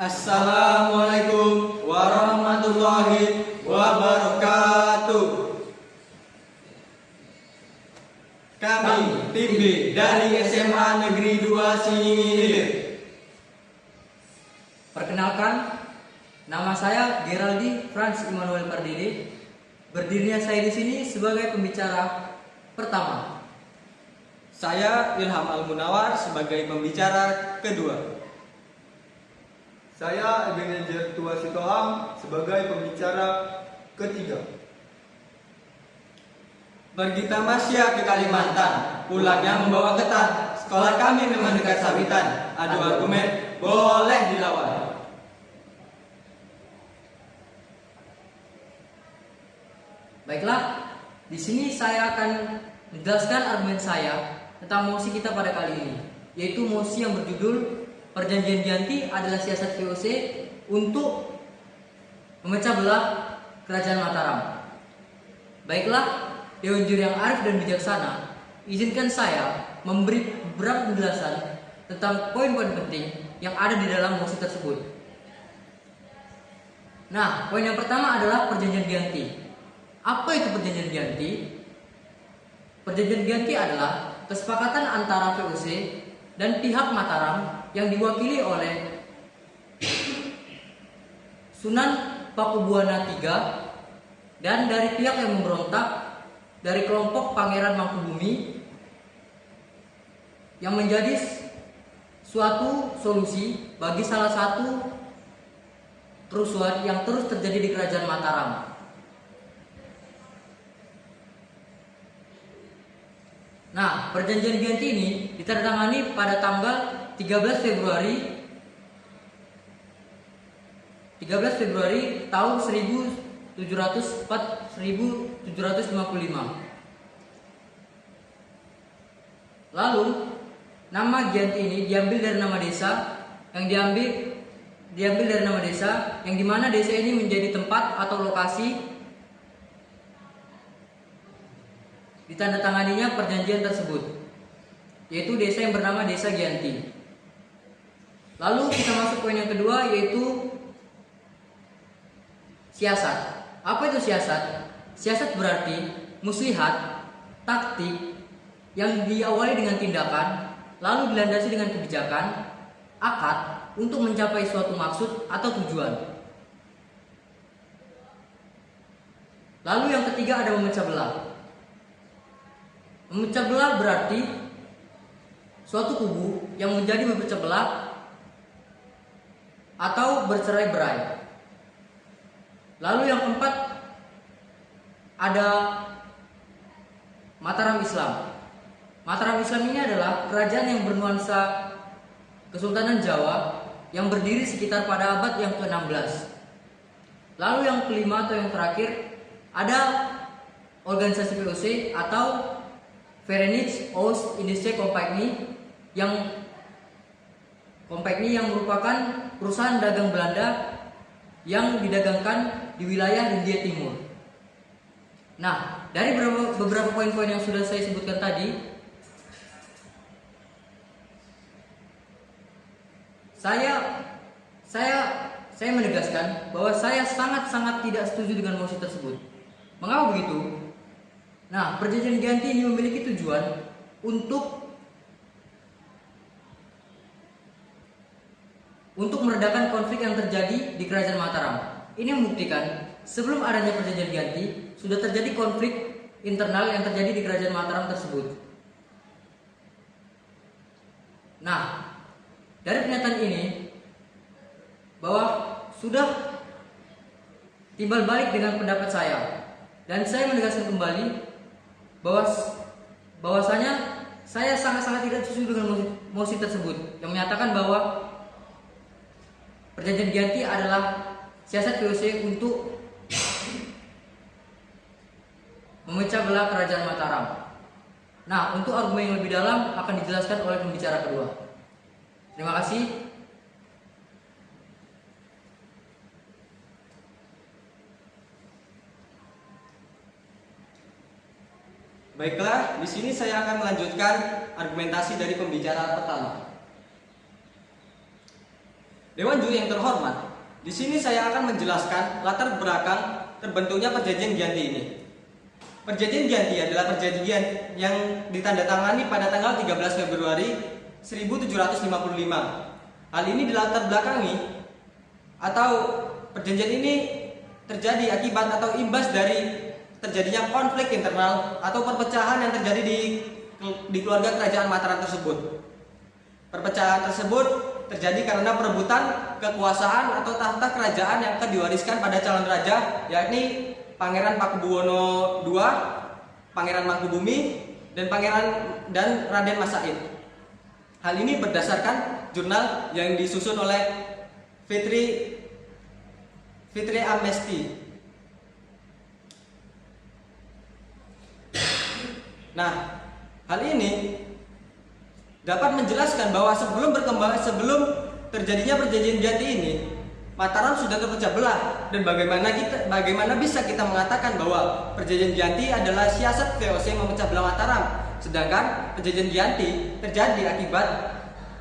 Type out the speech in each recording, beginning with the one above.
Assalamualaikum warahmatullahi wabarakatuh. Kami tim B dari SMA Negeri 2 Singingilir. Perkenalkan, nama saya Geraldi Franz Immanuel Pardede. Berdirinya saya di sini sebagai pembicara pertama. Saya Ilham Al-Munawar sebagai pembicara kedua. Saya Ebenezer Tua Sitohang sebagai pembicara ketiga. Pergi tamasya ke Kalimantan, pulangnya membawa ketan. Sekolah kami memang dekat Sawitan. Adu argumen boleh dilawan. Baiklah, di sini saya akan menjelaskan argumen saya tentang mosi kita pada kali ini, yaitu mosi yang berjudul Perjanjian Giyanti adalah siasat VOC untuk memecah belah Kerajaan Mataram. Baiklah, Dewan Juri yang arif dan bijaksana, izinkan saya memberi beberapa penjelasan tentang poin-poin penting yang ada di dalam mosi tersebut. Nah, poin yang pertama adalah Perjanjian Giyanti. Apa itu Perjanjian Giyanti? Perjanjian Giyanti adalah kesepakatan antara VOC dan pihak Mataram yang diwakili oleh Sunan Pakubuwana III dan dari pihak yang memberontak dari kelompok Pangeran Mangkubumi yang menjadi suatu solusi bagi salah satu kerusuhan yang terus terjadi di Kerajaan Mataram. Nah, Perjanjian Giyanti ini ditandatangani pada tanggal 13 Februari tahun 1755. Lalu, nama Giyanti ini diambil dari nama desa yang dimana desa ini menjadi tempat atau lokasi ditandatanganinya perjanjian tersebut, yaitu desa yang bernama Desa Giyanti. Lalu kita masuk poin yang kedua, yaitu siasat. Apa itu siasat? Siasat berarti muslihat, taktik yang diawali dengan tindakan, lalu dilandasi dengan kebijakan, akad untuk mencapai suatu maksud atau tujuan. Lalu yang ketiga ada memecah belah. Memecah belah berarti suatu kubu yang menjadi memecah belah atau bercerai-berai. Lalu yang keempat ada Mataram Islam. Mataram Islam ini adalah kerajaan yang bernuansa Kesultanan Jawa yang berdiri sekitar pada abad yang ke-16. Lalu yang kelima atau yang terakhir ada organisasi VOC atau Verenigde Oost-Indische Compagnie yang merupakan perusahaan dagang Belanda yang didagangkan di wilayah Hindia Timur. Nah, dari beberapa poin-poin yang sudah saya sebutkan tadi, saya menegaskan bahwa saya sangat-sangat tidak setuju dengan mosi tersebut. Mengapa begitu? Nah, Perjanjian Giyanti ini memiliki tujuan untuk meredakan konflik yang terjadi di Kerajaan Mataram. Ini membuktikan sebelum adanya Perjanjian Giyanti sudah terjadi konflik internal yang terjadi di Kerajaan Mataram tersebut. Nah, dari pernyataan ini bahwa sudah timbal balik dengan pendapat saya, dan saya menegaskan kembali bahwasanya saya sangat-sangat tidak setuju dengan mosi tersebut yang menyatakan bahwa Perjanjian Giyanti adalah siasat VOC untuk memecah belah Kerajaan Mataram. Nah, untuk argumen yang lebih dalam akan dijelaskan oleh pembicara kedua. Terima kasih. Baiklah, di sini saya akan melanjutkan argumentasi dari pembicara pertama. Dewan juri yang terhormat, di sini saya akan menjelaskan latar belakang terbentuknya Perjanjian Giyanti ini. Perjanjian Giyanti adalah perjanjian yang ditandatangani pada tanggal 13 Februari 1755. Hal ini dilatar belakangi atau perjanjian ini terjadi akibat atau imbas dari terjadinya konflik internal atau perpecahan yang terjadi di keluarga kerajaan Mataram tersebut. Perpecahan tersebut terjadi karena perebutan kekuasaan atau tahta kerajaan yang akan diwariskan pada calon raja, yakni Pangeran Pakubuwono II, Pangeran Mangkubumi, dan Raden Mas Said. Hal ini berdasarkan jurnal yang disusun oleh Fitri Amnesty. Nah, hal ini dapat menjelaskan bahwa sebelum terjadinya Perjanjian Giyanti ini, Mataram sudah terpecah belah, dan bagaimana bisa kita mengatakan bahwa Perjanjian Giyanti adalah siasat VOC memecah belah Mataram, sedangkan Perjanjian Giyanti terjadi akibat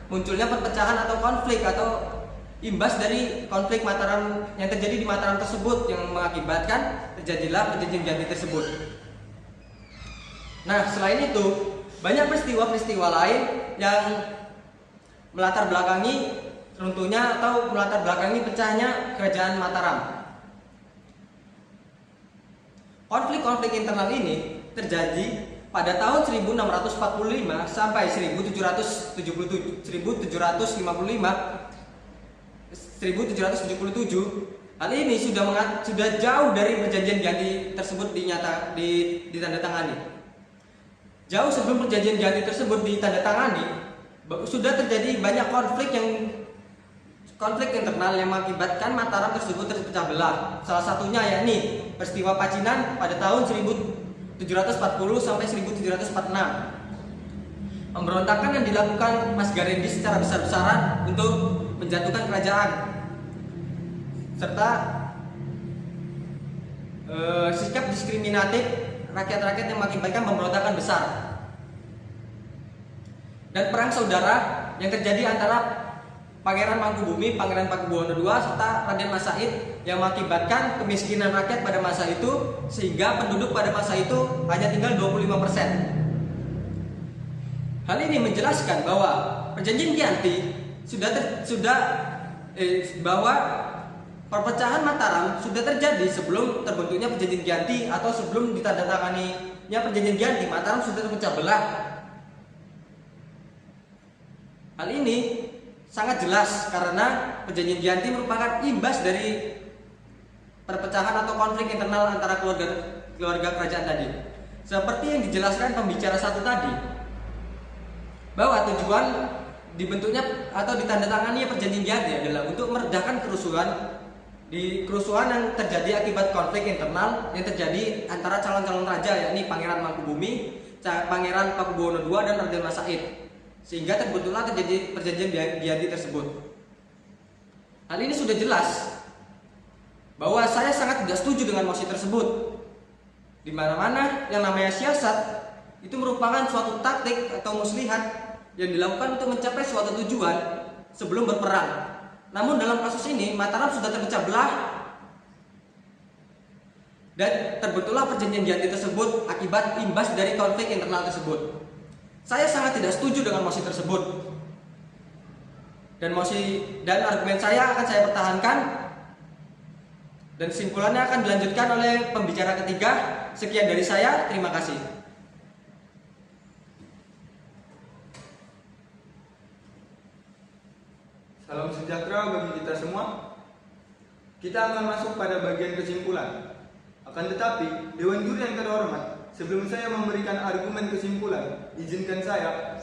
munculnya perpecahan atau konflik atau imbas dari konflik Mataram yang terjadi di Mataram tersebut yang mengakibatkan terjadilah Perjanjian Giyanti tersebut. Nah, selain itu banyak peristiwa-peristiwa lain yang melatar belakangi runtuhnya atau melatar belakangi pecahnya kerajaan Mataram. Konflik-konflik internal ini terjadi pada tahun 1645 sampai 1777. Hal ini sudah jauh dari Perjanjian Giyanti tersebut ditandatangani. Jauh sebelum Perjanjian Giyanti tersebut ditandatangani, sudah terjadi banyak konflik internal yang mengakibatkan Mataram tersebut terpecah belah. Salah satunya yakni peristiwa Pacinan pada tahun 1740 sampai 1746. Pemberontakan yang dilakukan Mas Garendi secara besar-besaran untuk menjatuhkan kerajaan, serta sikap diskriminatif rakyat-rakyat yang mengakibatkan pemberontakan besar, dan perang saudara yang terjadi antara Pangeran Mangkubumi, Pangeran Pakubuwono II, serta Raden Mas Said yang mengakibatkan kemiskinan rakyat pada masa itu, sehingga penduduk pada masa itu hanya tinggal 25%. Hal ini menjelaskan bahwa Perjanjian Giyanti bahwa perpecahan Mataram sudah terjadi sebelum terbentuknya Perjanjian Giyanti atau sebelum ditandatanganinya Perjanjian Giyanti. Mataram sudah terpecah belah. Hal ini sangat jelas karena Perjanjian Giyanti merupakan imbas dari perpecahan atau konflik internal antara keluarga kerajaan tadi. Seperti yang dijelaskan pembicara satu tadi, bahwa tujuan dibentuknya atau ditandatangani Perjanjian Giyanti adalah untuk meredakan kerusuhan yang terjadi akibat konflik internal yang terjadi antara calon-calon raja, yakni Pangeran Mangkubumi, Pangeran Pakubuwono II, dan Raden Mas Said, sehingga terbentuklah terjadi Perjanjian Giyanti tersebut. Hal ini sudah jelas bahwa saya sangat tidak setuju dengan mosi tersebut. Di mana-mana yang namanya siasat itu merupakan suatu taktik atau muslihat yang dilakukan untuk mencapai suatu tujuan sebelum berperang. Namun dalam kasus ini Mataram sudah terpecah belah dan terbentuklah Perjanjian Giyanti tersebut akibat imbas dari konflik internal tersebut. Saya sangat tidak setuju dengan mosi tersebut, dan argumen saya akan saya pertahankan, dan kesimpulannya akan dilanjutkan oleh pembicara ketiga. Sekian dari saya, terima kasih. Salam sejahtera bagi kita semua. Kita akan masuk pada bagian kesimpulan. Akan tetapi, Dewan Juri yang terhormat, sebelum saya memberikan argumen kesimpulan, izinkan saya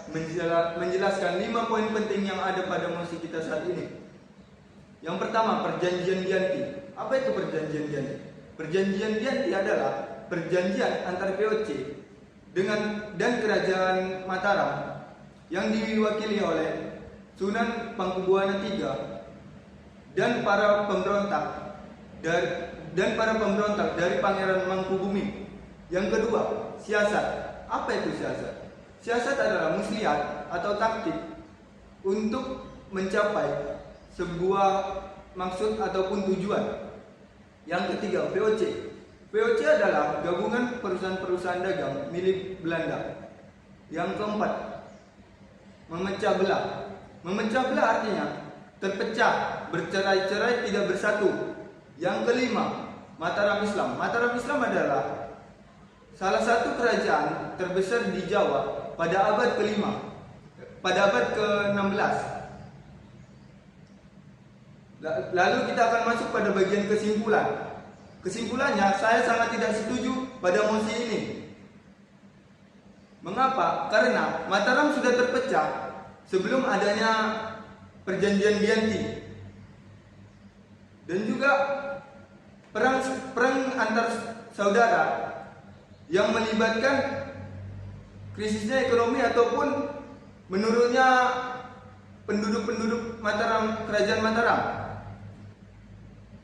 menjelaskan 5 poin penting yang ada pada mosi kita saat ini. Yang pertama, Perjanjian Giyanti. Apa itu Perjanjian Giyanti? Perjanjian Giyanti adalah perjanjian antar VOC dan Kerajaan Mataram yang diwakili oleh Sunan Pakubuwono III dan para pemberontak dari Pangeran Mangkubumi. Yang kedua, siasat. Apa itu siasat? Siasat adalah muslihat atau taktik untuk mencapai sebuah maksud ataupun tujuan. Yang ketiga, VOC. VOC adalah gabungan perusahaan-perusahaan dagang milik Belanda. Yang keempat, memecah belah. Memecah belah artinya terpecah, bercerai-cerai, tidak bersatu. Yang kelima, Mataram Islam. Mataram Islam adalah salah satu kerajaan terbesar di Jawa pada abad ke-5, pada abad ke-16. Lalu kita akan masuk pada bagian kesimpulan. Kesimpulannya, saya sangat tidak setuju pada mosi ini. Mengapa? Karena Mataram sudah terpecah sebelum adanya perjanjian Giyanti. Dan juga perang antar saudara yang melibatkan krisisnya ekonomi ataupun menurunnya penduduk-penduduk Mataram, kerajaan Mataram.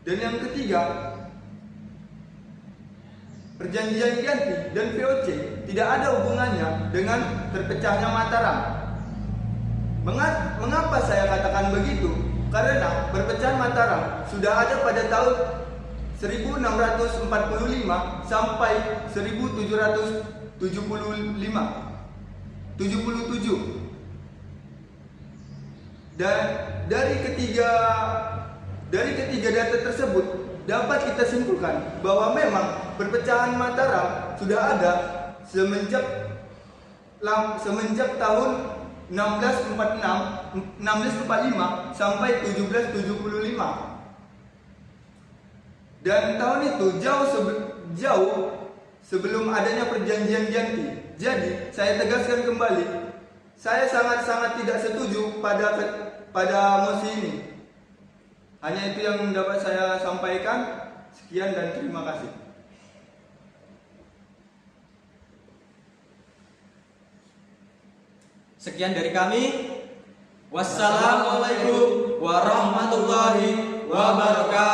Dan yang ketiga, perjanjian Giyanti dan VOC tidak ada hubungannya dengan terpecahnya Mataram. Mengapa saya katakan begitu? Karena perpecahan Mataram sudah ada pada tahun 1645 sampai 1777. Dan dari ketiga data tersebut dapat kita simpulkan bahwa memang perpecahan Mataram sudah ada semenjak tahun 1645 sampai 1775. Dan tahun itu jauh sebelum adanya perjanjian Giyanti. Jadi saya tegaskan kembali, saya sangat-sangat tidak setuju pada mosi ini. Hanya itu yang dapat saya sampaikan. Sekian dan terima kasih. Sekian dari kami. Wassalamualaikum warahmatullahi wabarakatuh.